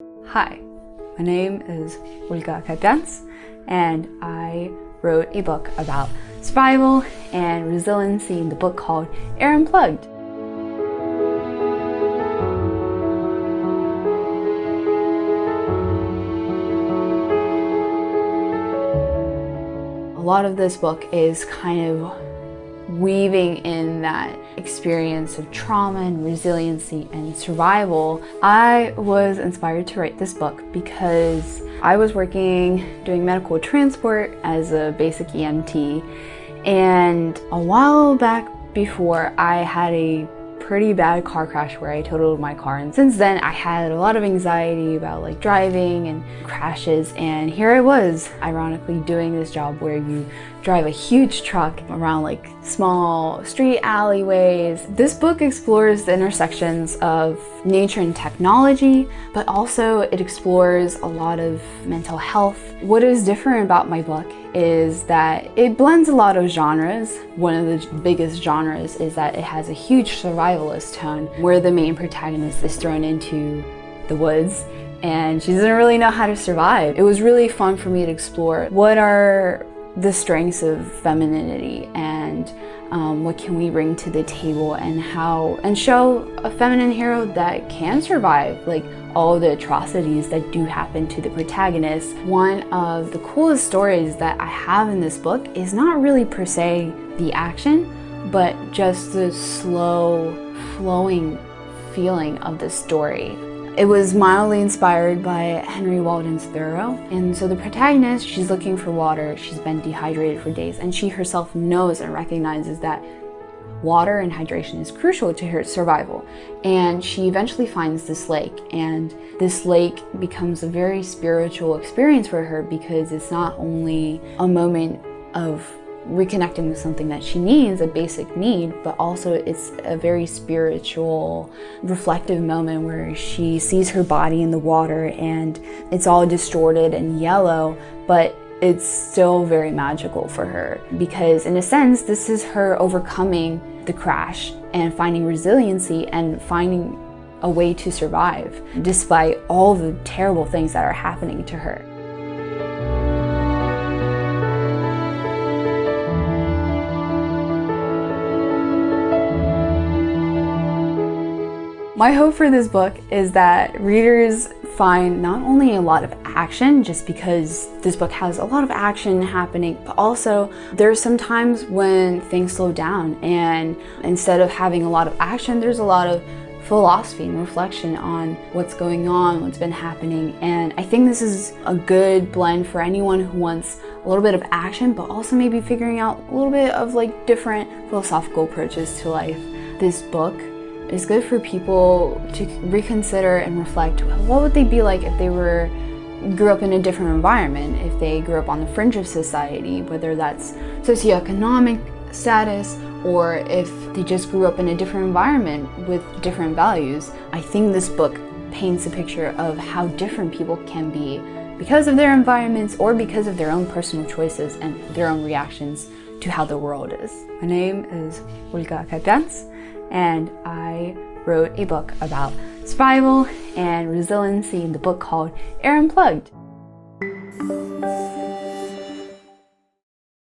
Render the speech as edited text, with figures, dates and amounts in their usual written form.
Hi, my name is Olga Akopiants, and I wrote a book about survival and resiliency in the book called Unplugged. A lot of this book is kind of weaving in that experience of trauma and resiliency and survival. I was inspired to write this book because I was working doing medical transport as a basic EMT, and a while back before I had a pretty bad car crash where I totaled my car, and since then I had a lot of anxiety about driving and crashes, and here I was ironically doing this job where you drive a huge truck around small street alleyways. This book explores the intersections of nature and technology, but also it explores a lot of mental health. What is different about my book is that it blends a lot of genres. One of the biggest genres is that it has a huge survivalist tone where the main protagonist is thrown into the woods and she doesn't really know how to survive. It was really fun for me to explore what are the strengths of femininity and what can we bring to the table, and show a feminine hero that can survive all the atrocities that do happen to the protagonist. One of the coolest stories that I have in this book is not really per se the action, but just the slow flowing feeling of the story. It was mildly inspired by Henry Walden's Thoreau. And so the protagonist, she's looking for water, she's been dehydrated for days, and she herself knows and recognizes that water and hydration is crucial to her survival. And she eventually finds this lake, and this lake becomes a very spiritual experience for her because it's not only a moment of reconnecting with something that she needs, a basic need, but also it's a very spiritual, reflective moment where she sees her body in the water and it's all distorted and yellow, but it's still very magical for her because in a sense this is her overcoming the crash and finding resiliency and finding a way to survive despite all the terrible things that are happening to her. My hope for this book is that readers find not only a lot of action, just because this book has a lot of action happening, but also there's some times when things slow down, and instead of having a lot of action, there's a lot of philosophy and reflection on what's going on, what's been happening. And I think this is a good blend for anyone who wants a little bit of action, but also maybe figuring out a little bit of different philosophical approaches to life. This book is good for people to reconsider and reflect, what would they be like if they grew up in a different environment, if they grew up on the fringe of society, whether that's socioeconomic status or if they just grew up in a different environment with different values. I think this book paints a picture of how different people can be because of their environments or because of their own personal choices and their own reactions to how the world is. My name is Olga Akopiants, and I wrote a book about survival and resiliency in the book called Unplugged.